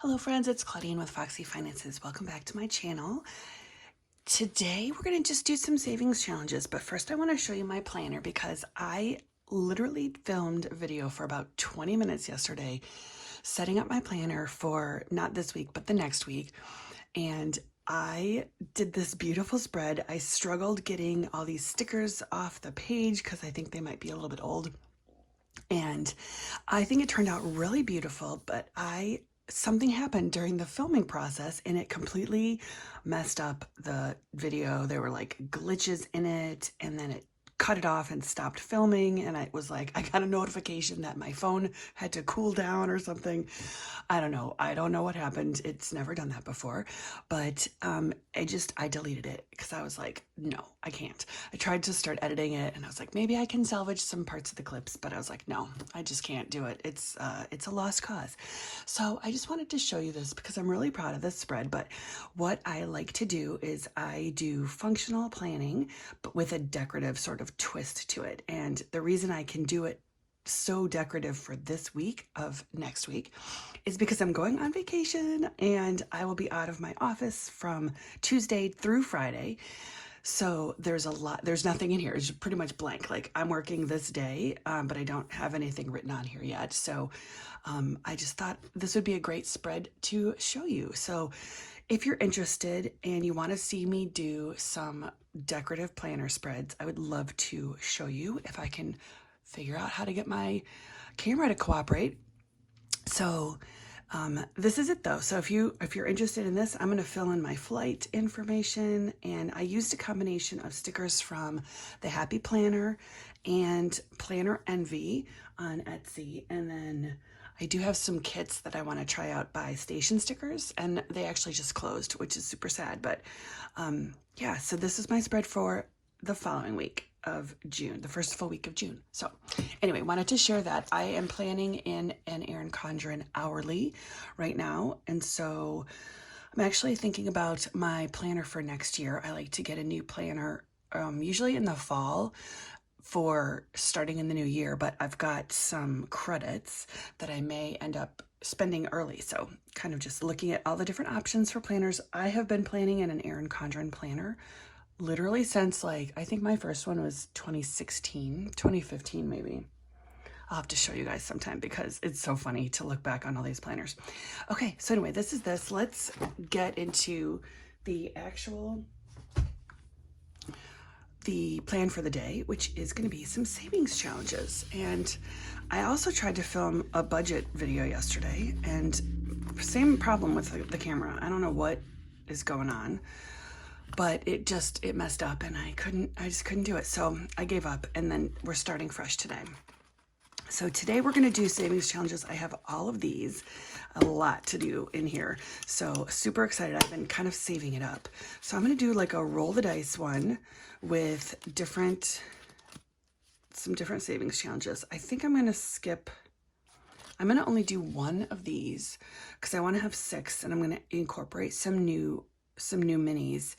Hello friends, it's Claudine with Foxy Finances. Welcome back to my channel. Today we're going to just do some savings challenges, but first I want to show you my planner because I literally filmed a video for about 20 minutes yesterday setting up my planner for not this week but the next week, and I did this beautiful spread. I struggled getting all these stickers off the page because I think they might be a little bit old, and I think it turned out really beautiful, but something happened during the filming process and it completely messed up the video. There were like glitches in it, and then it cut it off and stopped filming, and I was like, I got a notification that my phone had to cool down or something. I don't know what happened. It's never done that before, but I deleted it because I was like, no, I can't. I tried to start editing it and I was like, maybe I can salvage some parts of the clips, but I was like, no, I just can't do it. It's a lost cause. So I just wanted to show you this because I'm really proud of this spread. But what I like to do is I do functional planning, but with a decorative sort of twist to it. And the reason I can do it so decorative for this week of next week is because I'm going on vacation and I will be out of my office from Tuesday through Friday. So there's nothing in here. It's pretty much blank. Like, I'm working this day, but I don't have anything written on here yet. So I just thought this would be a great spread to show you. So if you're interested and you want to see me do some decorative planner spreads, I would love to show you if I can figure out how to get my camera to cooperate. So this is it though. So if you're interested in this, I'm going to fill in my flight information, and I used a combination of stickers from the Happy Planner and Planner Envy on Etsy, and then I do have some kits that I want to try out by Station Stickers, and they actually just closed, which is super sad. But yeah, so this is my spread for the following week of June, the first full week of June. So anyway, wanted to share that. I am planning in an Erin Condren hourly right now, and so I'm actually thinking about my planner for next year. I like to get a new planner usually in the fall for starting in the new year, but I've got some credits that I may end up spending early. So kind of just looking at all the different options for planners. I have been planning in an Erin Condren planner literally since, like, I think my first one was 2016, 2015 maybe. I'll have to show you guys sometime because it's so funny to look back on all these planners. Okay, so anyway, this is this. Let's get into the plan for the day, which is going to be some savings challenges. And I also tried to film a budget video yesterday, and same problem with the camera. I don't know what is going on, but it messed up and I just couldn't do it. So I gave up, and then we're starting fresh today. So today we're going to do savings challenges. I have all of these, a lot to do in here. So super excited. I've been kind of saving it up. So I'm going to do like a roll the dice one with some different savings challenges. I think I'm going to only do one of these because I want to have 6, and I'm going to incorporate some new minis.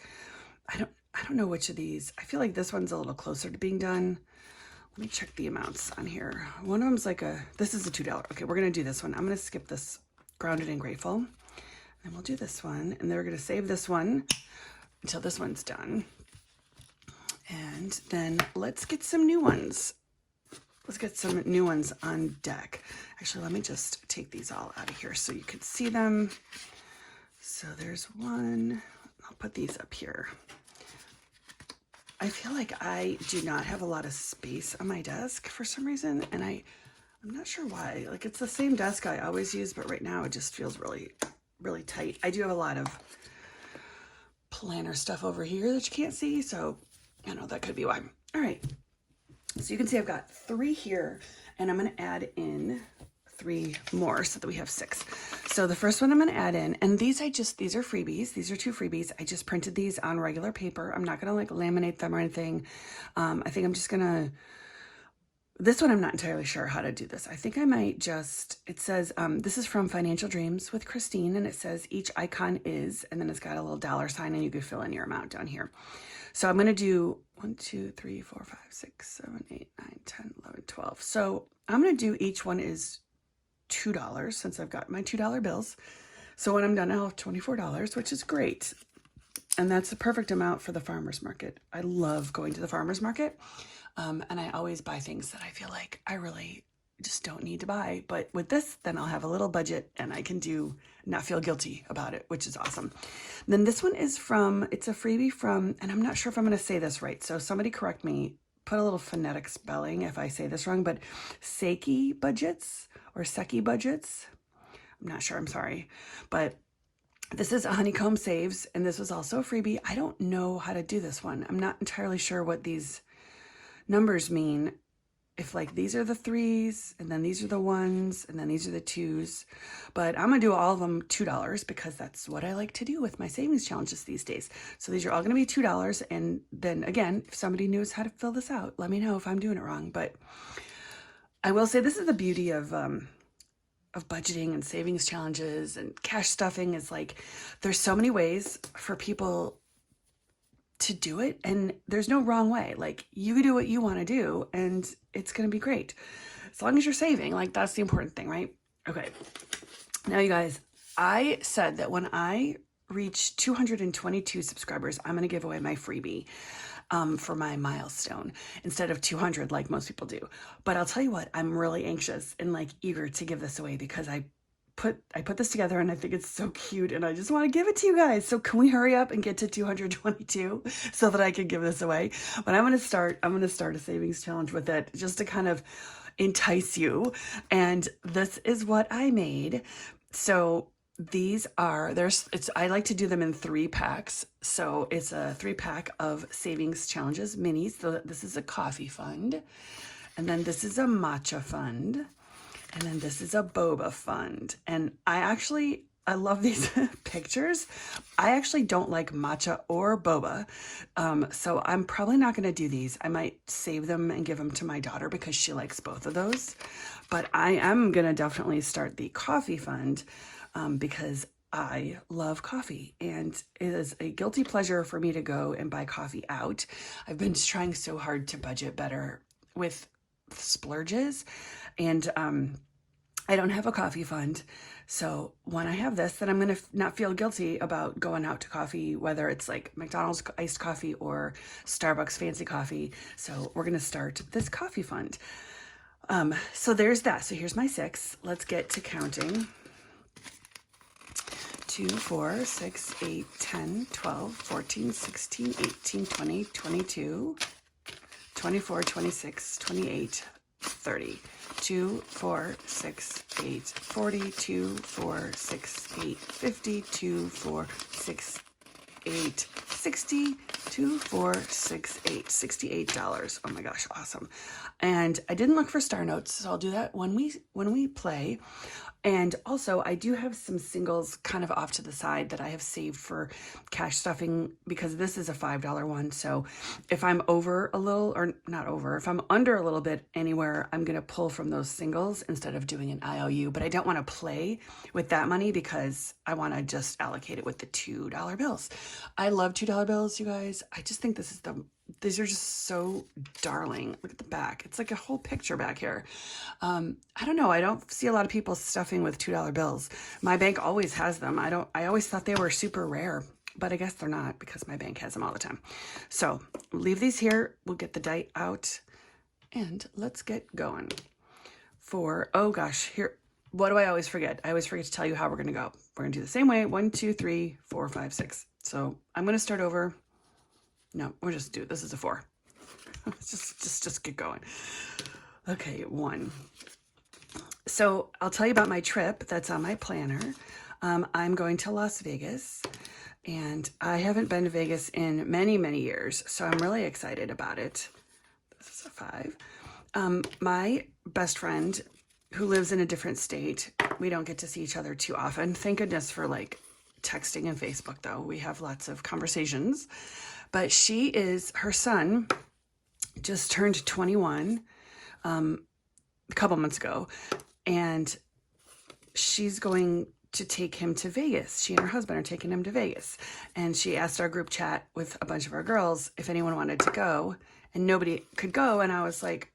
I don't know which of these. I feel like this one's a little closer to being done. Let me check the amounts on here. One of them's like this is a $2. Okay, we're gonna do this one. I'm gonna skip this Grounded and Grateful, and we'll do this one, and then we're gonna save this one until this one's done. And then let's get some new ones. Let's get some new ones on deck. Actually, let me just take these all out of here so you can see them. So there's one. I'll put these up here. I feel like I do not have a lot of space on my desk for some reason, and I'm not sure why. Like, it's the same desk I always use, but right now it just feels really, really tight. I do have a lot of planner stuff over here that you can't see, so I know that could be why. All right, so you can see I've got 3 here, and I'm going to add in 3 more so that we have 6. So the first one I'm going to add in, and these are freebies. These are 2 freebies. I just printed these on regular paper. I'm not going to like laminate them or anything. I think I'm just going to, this one I'm not entirely sure how to do this. I think I might just, it says, this is from Financial Dreams with Christine, and it says each icon is, and then it's got a little $sign, and you could fill in your amount down here. So I'm going to do 1, 2, 3, 4, 5, 6, 7, 8, 9, 10, 11, 12. So I'm going to do each one is $2 since I've got my $2 bills. So when I'm done, I'll have $24, which is great. And that's the perfect amount for the farmer's market. I love going to the farmer's market. And I always buy things that I feel like I really just don't need to buy. But with this, then I'll have a little budget and I can not feel guilty about it, which is awesome. And then this one is it's a freebie from, and I'm not sure if I'm going to say this right. So somebody correct me, put a little phonetic spelling if I say this wrong, but Seiki Budgets or Seki Budgets. I'm not sure, I'm sorry. But this is a honeycomb saves, and this was also a freebie. I don't know how to do this one. I'm not entirely sure what these numbers mean. If like these are the 3s, and then these are the 1s, and then these are the 2s. But I'm gonna do all of them $2 because that's what I like to do with my savings challenges these days. So these are all gonna be $2. And then again, if somebody knows how to fill this out, let me know if I'm doing it wrong. But I will say this is the beauty of budgeting and savings challenges and cash stuffing is like, there's so many ways for people to do it, and there's no wrong way. Like, you do what you want to do and it's going to be great. As long as you're saving, like, that's the important thing, right? Okay. Now, you guys, I said that when I reach 222 subscribers, I'm going to give away my freebie for my milestone instead of 200 like most people do. But I'll tell you what, I'm really anxious and like eager to give this away because I put this together and I think it's so cute and I just want to give it to you guys. So can we hurry up and get to 222 so that I can give this away? But I'm going to start a savings challenge with it just to kind of entice you. And this is what I made. So these are, I like to do them in 3 packs. So it's a 3-pack of savings challenges, minis. So this is a coffee fund. And then this is a matcha fund. And then this is a boba fund. And I love these pictures. I actually don't like matcha or boba. So I'm probably not going to do these. I might save them and give them to my daughter because she likes both of those. But I am going to definitely start the coffee fund because I love coffee and it is a guilty pleasure for me to go and buy coffee out. I've been trying so hard to budget better with splurges, and I don't have a coffee fund. So when I have this, then I'm going to not feel guilty about going out to coffee, whether it's like McDonald's iced coffee or Starbucks fancy coffee. So we're going to start this coffee fund. So there's that. So here's my 6. Let's get to counting. 2, 4, 6, 8, 10, 12, 14, 16, 18, 20, 22, 24, 26, 28, 30. 2, 4, 6, 8, 40, 2, 4, 6, 8, 50, 2, 4, 6, 8, 60, 2, 4, 6, 8, $68. Oh my gosh, awesome. And I didn't look for star notes, so I'll do that when we play. And also, I do have some singles kind of off to the side that I have saved for cash stuffing because this is a $5 one. So if I'm over a little, or not over, if I'm under a little bit anywhere, I'm going to pull from those singles instead of doing an IOU. But I don't want to play with that money because I want to just allocate it with the $2 bills. I love $2 bills, you guys. I just think these are just so darling. Look at the back. It's like a whole picture back here. I don't know. I don't see a lot of people stuffing with $2 bills. My bank always has them. I always thought they were super rare, but I guess they're not because my bank has them all the time. So leave these here. We'll get the die out and let's get going. Oh gosh, here. What do I always forget? I always forget to tell you how we're going to go. We're going to do the same way. 1, 2, 3, 4, 5, 6. So I'm going to start over. No, we'll just do it. This is a 4. just get going. Okay, 1. So I'll tell you about my trip that's on my planner. I'm going to Las Vegas, and I haven't been to Vegas in many, many years, so I'm really excited about it. This is a 5. My best friend, who lives in a different state, we don't get to see each other too often. Thank goodness for like texting and Facebook, though. We have lots of conversations. But her son just turned 21 a couple months ago, and she's going to take him to Vegas. She and her husband are taking him to Vegas. And she asked our group chat with a bunch of our girls if anyone wanted to go, and nobody could go. And I was like,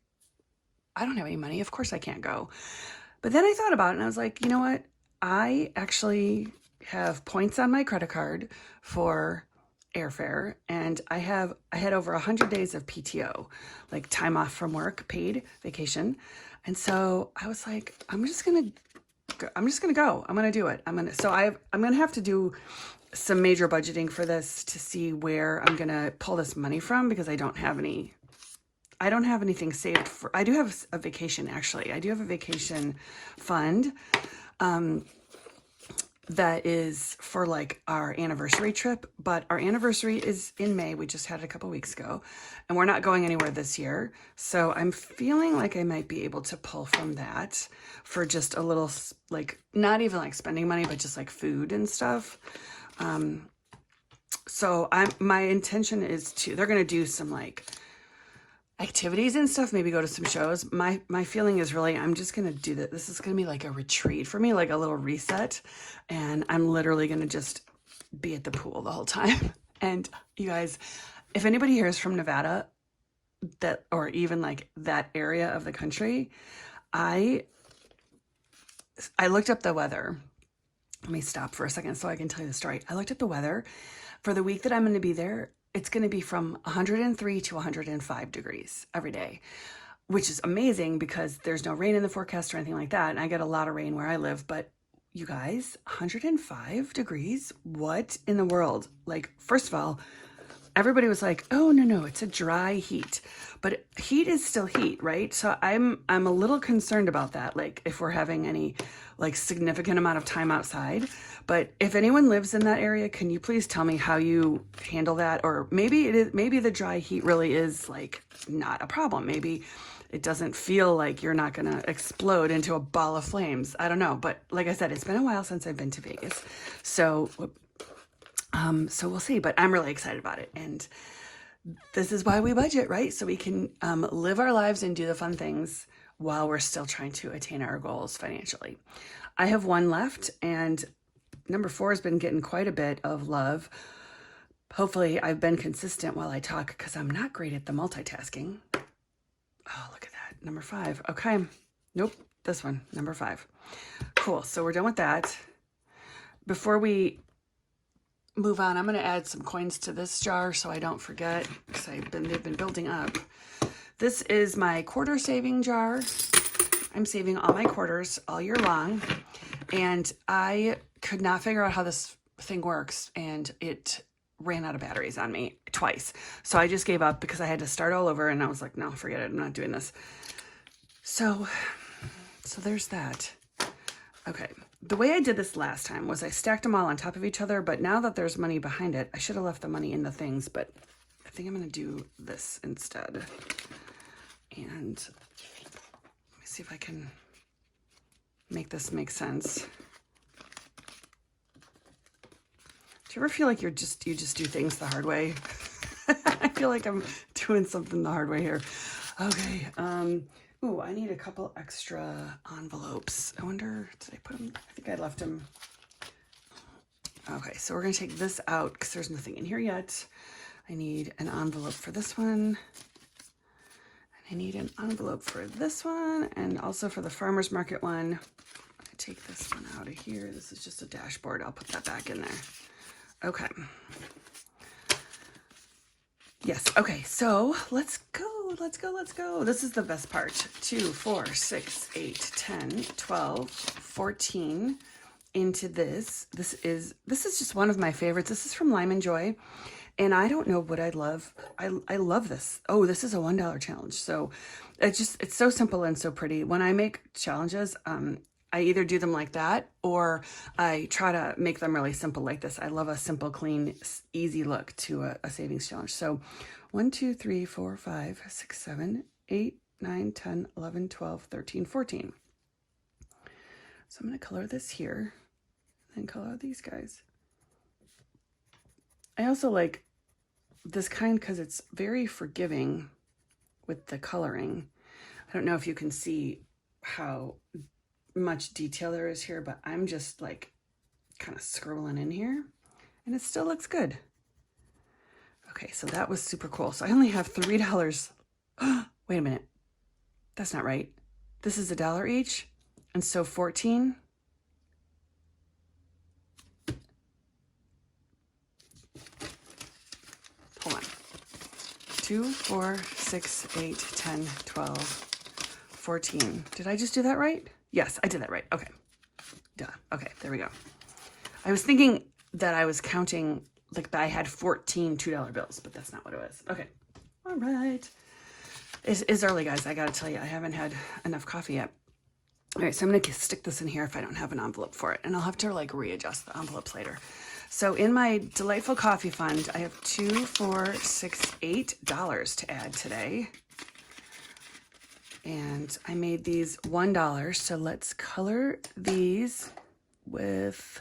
I don't have any money. Of course I can't go. But then I thought about it, and I was like, you know what? I actually have points on my credit card for airfare, and I had over 100 days of PTO, like time off from work, paid vacation. And so I was like, I'm just gonna go. I'm gonna do it. I'm gonna have to do some major budgeting for this to see where I'm gonna pull this money from, because I don't have anything saved for. I do have a vacation, actually. I do have a vacation fund that is for like our anniversary trip, but our anniversary is in May. We just had it a couple weeks ago, and we're not going anywhere this year. So I'm feeling like I might be able to pull from that for just a little, like, not even like spending money, but just like food and stuff. So my intention is they're going to do some like activities and stuff, maybe go to some shows. My feeling is really, I'm just going to do that. This is going to be like a retreat for me, like a little reset. And I'm literally going to just be at the pool the whole time. And you guys, if anybody here is from Nevada, or even like that area of the country, I looked up the weather. Let me stop for a second so I can tell you the story. I looked at the weather for the week that I'm going to be there. It's going to be from 103 to 105 degrees every day, which is amazing because there's no rain in the forecast or anything like that. And I get a lot of rain where I live, but you guys, 105 degrees? What in the world? Like, first of all, everybody was like, oh, no, it's a dry heat. But heat is still heat, right? So I'm a little concerned about that, like if we're having any like significant amount of time outside. But if anyone lives in that area, can you please tell me how you handle that? Or maybe the dry heat really is like not a problem. Maybe it doesn't feel like you're not going to explode into a ball of flames. I don't know. But like I said, it's been a while since I've been to Vegas. So we'll see, but I'm really excited about it. And this is why we budget, right? So we can live our lives and do the fun things while we're still trying to attain our goals financially. I have one left, and number 4 has been getting quite a bit of love. Hopefully I've been consistent while I talk, because I'm not great at the multitasking. Oh, look at that. Number 5. Okay. Nope. This one. Number 5. Cool. So we're done with that. Before we move on, I'm going to add some coins to this jar so I don't forget, because they've been building up. This is my quarter saving jar. I'm saving all my quarters all year long, and I could not figure out how this thing works, and it ran out of batteries on me twice. So I just gave up because I had to start all over, and I was like, no, forget it. I'm not doing this. So there's that. Okay. The way I did this last time was I stacked them all on top of each other, but now that there's money behind it, I should have left the money in the things, but I think I'm going to do this instead. And let me see if I can make this make sense. Do you ever feel like you just do things the hard way? I feel like I'm doing something the hard way here. Okay. Ooh, I need a couple extra envelopes. I wonder, did I put them? I think I left them. Okay, so we're going to take this out because there's nothing in here yet. I need an envelope for this one. And I need an envelope for this one, and also for the farmer's market one. I take this one out of here. This is just a dashboard. I'll put that back in there. Okay. Yes. Okay. So let's go. This is the best part. 2, 4, 6, 8, 10, 12, 14 into this. This is just one of my favorites. This is from Lime & Joy. And I don't know what I love. I love this. Oh, this is a $1 challenge. So it's so simple and so pretty. When I make challenges, I either do them like that, or I try to make them really simple like this. I love a simple, clean, easy look to a savings challenge. So 1, 2, 3, 4, 5, 6, 7, 8, 9, 10, 11, 12, 13, 14. So I'm going to color this here, and color these guys. I also like this kind because it's very forgiving with the coloring. I don't know if you can see how much detail there is here, but I'm just like kind of scribbling in here, and it still looks good. Okay, so that was super cool. So I only have $3. Wait a minute. That's not right. This is $1 each, and so 14. 2, 4, 6, 8, 10, 12, 14. Did I just do that right? Yes, I did that right. Okay. Duh. Okay, there we go. I was thinking that I was counting, like, that I had 14 $2 bills, but that's not what it was. Okay. All right. It's early, guys. I got to tell you, I haven't had enough coffee yet. All right, so I'm going to stick this in here if I don't have an envelope for it, and I'll have to, like, readjust the envelopes later. So in my delightful coffee fund, I have $2, $4, $6, $8 to add today. And I made these $1, so let's color these with,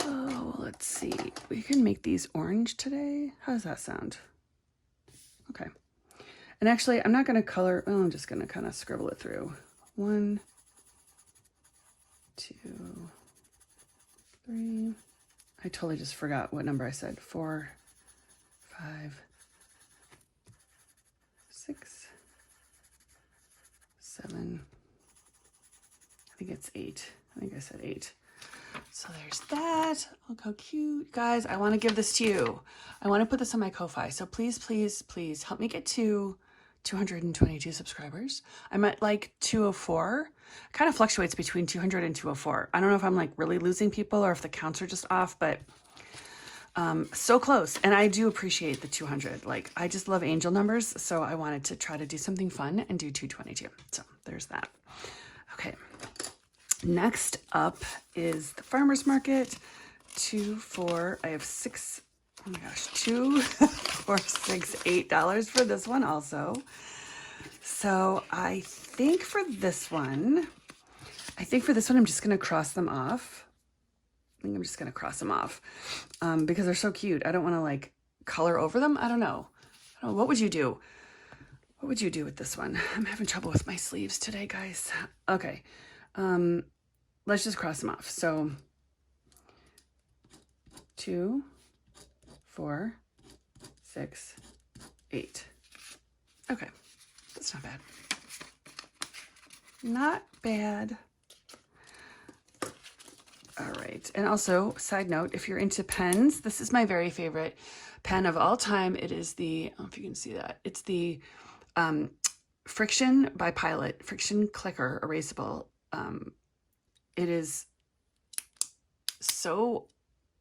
oh, let's see. We can make these orange today. How does that sound? Okay. And actually, I'm not going to color, oh, I'm just going to kind of scribble it through. 1, 2, 3. I totally just forgot what number I said. 4, 5, 6, 7. I think it's 8. I think I said 8. So there's that. Look how cute. Guys, I want to give this to you. I want to put this on my Ko-Fi. So please, please, please help me get to 222 subscribers. I'm at like 204. It kind of fluctuates between 200 and 204. I don't know if I'm like really losing people or if the counts are just off, but so close. And I do appreciate the 200. Like, I just love angel numbers. So I wanted to try to do something fun and do 222. So there's that. Okay. Next up is the farmer's market. 2, 4. I have 6. Oh my gosh, 2, 4, 6, $8 for this one also. So I think for this one, I'm just going to cross them off. Because they're so cute. I don't want to like color over them. I don't know. What would you do? What would you do with this one? I'm having trouble with my sleeves today, guys. Okay. Let's just cross them off. So 2, 4, 6, 8. Okay, that's not bad. Not bad. All right, and also, side note, if you're into pens, this is my very favorite pen of all time. It is the, I don't know if you can see that. It's the Frixion by Pilot, Frixion Clicker Erasable. It is so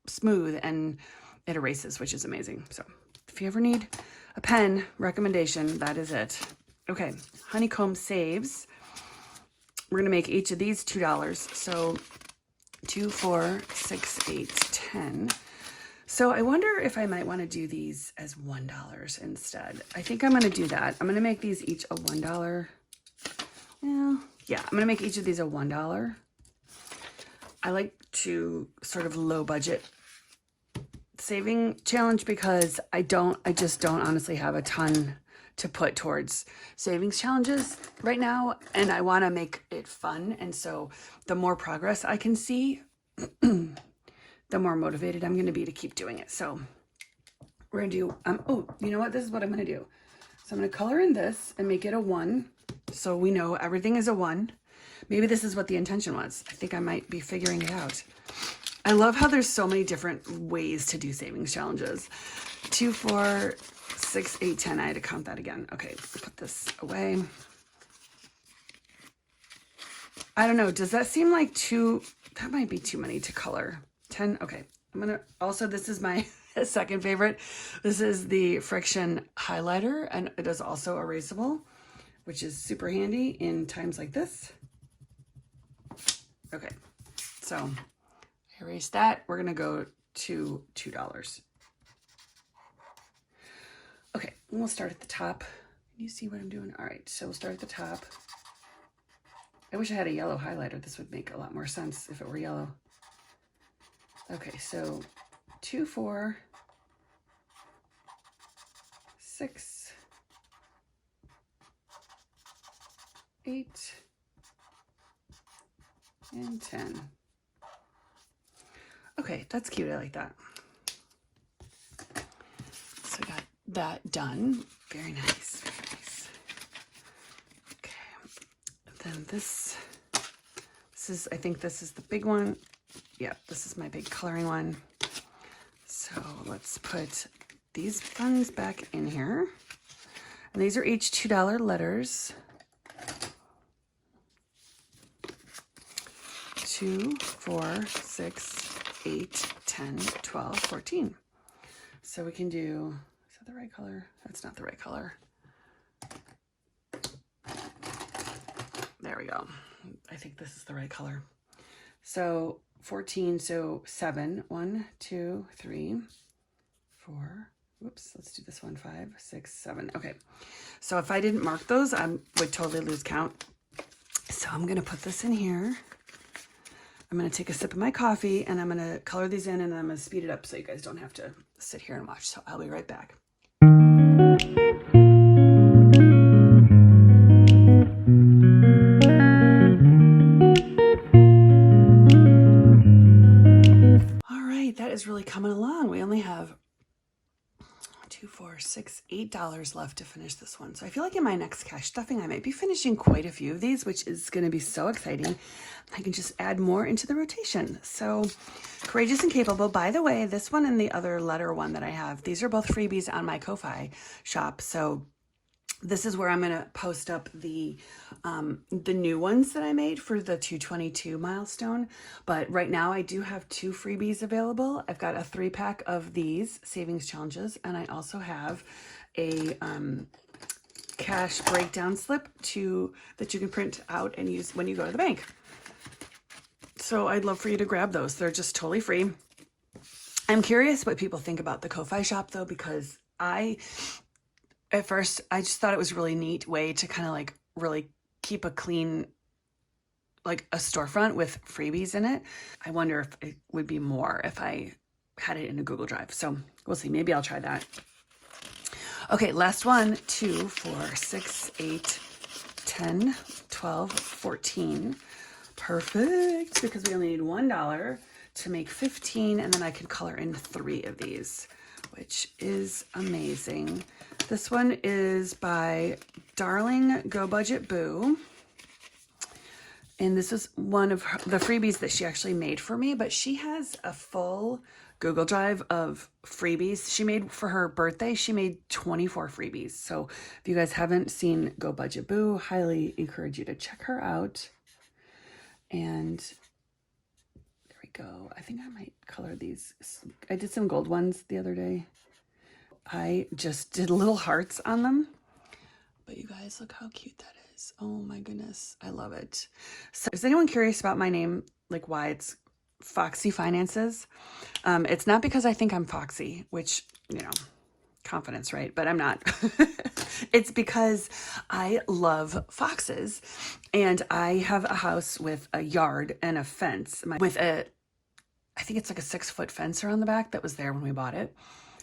smooth and it erases, which is amazing. So if you ever need a pen recommendation, that is it. Okay, honeycomb saves. We're gonna make each of these $2. So 2, 4, 6, 8, 10. So I wonder if I might want to do these as $1 instead. I think I'm going to do that. I'm going to make these each a $1. Well, yeah, I'm going to make each of these a $1. I like to sort of low budget saving challenge because I just don't honestly have a ton to put towards savings challenges right now, and I want to make it fun. And so the more progress I can see, the more motivated I'm going to be to keep doing it. So we're going to do, oh, you know what? This is what I'm going to do. So I'm going to color in this and make it a 1. So we know everything is a 1. Maybe this is what the intention was. I think I might be figuring it out. I love how there's so many different ways to do savings challenges. 2, 4, 6, 8, 10. I had to count that again. Okay, let's put this away. I don't know. Does that seem like that might be too many to color. 10. Okay. I'm going to also, this is my second favorite. This is the Frixion highlighter, and it is also erasable, which is super handy in times like this. Okay. So erase that. We're going to go to $2. Okay, and we'll start at the top. Can you see what I'm doing? All right, so we'll start at the top. I wish I had a yellow highlighter. This would make a lot more sense if it were yellow. Okay, so 2, 4, 6, 8, and 10. Okay, that's cute. I like that. So I got that done. Very nice. Very nice. Okay. Then this is, I think this is the big one. Yeah, this is my big coloring one. So let's put these funds back in here. And these are each $2 letters. 2, 4, 6, 8, 10, 12, 14. So we can do, is that the right color? That's not the right color. There we go. I think this is the right color. So 14, so 7. 1, 2, 3, 4. Whoops, let's do this one. 5, 6, 7. Okay. So if I didn't mark those, I would totally lose count. So I'm going to put this in here. I'm going to take a sip of my coffee and I'm going to color these in and I'm going to speed it up so you guys don't have to sit here and watch. So I'll be right back. All right, that is really coming along. We only have 2, 4, 6, $8 left to finish this one. So I feel like in my next cash stuffing, I might be finishing quite a few of these, which is going to be so exciting. I can just add more into the rotation. So Courageous and Capable. By the way, this one and the other letter one that I have, these are both freebies on my Ko-Fi shop. So this is where I'm going to post up the new ones that I made for the 222 milestone. But right now I do have 2 freebies available. I've got a 3-pack of these savings challenges, and I also have a cash breakdown slip that you can print out and use when you go to the bank. So I'd love for you to grab those. They're just totally free. I'm curious what people think about the Ko-Fi shop though, because at first, I just thought it was a really neat way to kind of like really keep a clean, like a storefront with freebies in it. I wonder if it would be more if I had it in a Google Drive. So we'll see. Maybe I'll try that. Okay, last one. 2, 4, 6, 8, 10, 12, 14. Perfect, because we only need $1 to make 15, and then I can color in 3 of these, which is amazing. This one is by Darling Go Budget Boo. And this is one of the freebies that she actually made for me, but she has a full Google Drive of freebies. She made for her birthday, she made 24 freebies. So if you guys haven't seen Go Budget Boo, highly encourage you to check her out. And there we go. I think I might color these. I did some gold ones the other day. I just did little hearts on them. But you guys, look how cute that is. Oh my goodness. I love it. So is anyone curious about my name? Like why it's Foxy Finances? It's not because I think I'm foxy, which, you know, confidence, right? But I'm not. It's because I love foxes. And I have a house with a yard and a fence with I think it's like a 6-foot fence around the back that was there when we bought it.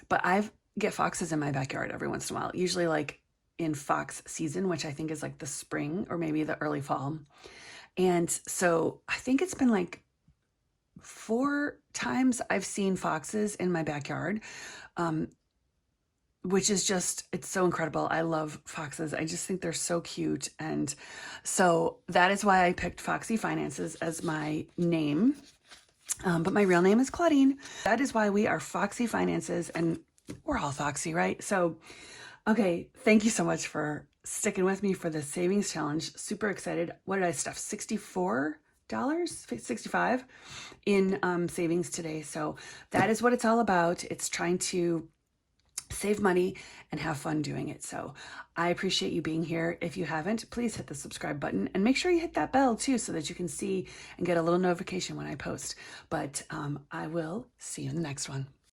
But I get foxes in my backyard every once in a while, usually like in fox season, which I think is like the spring or maybe the early fall. And so I think it's been like 4 times I've seen foxes in my backyard, which is just, it's so incredible. I love foxes. I just think they're so cute. And so that is why I picked Foxy Finances as my name. But my real name is Claudine. That is why we are Foxy Finances, and we're all foxy, right? So, okay, thank you so much for sticking with me for the savings challenge. Super excited. What did I stuff? $64? 65 in savings today. So that is what it's all about. It's trying to save money and have fun doing it. So I appreciate you being here. If you haven't, please hit the subscribe button and make sure you hit that bell too, so that you can see and get a little notification when I post. But I will see you in the next one.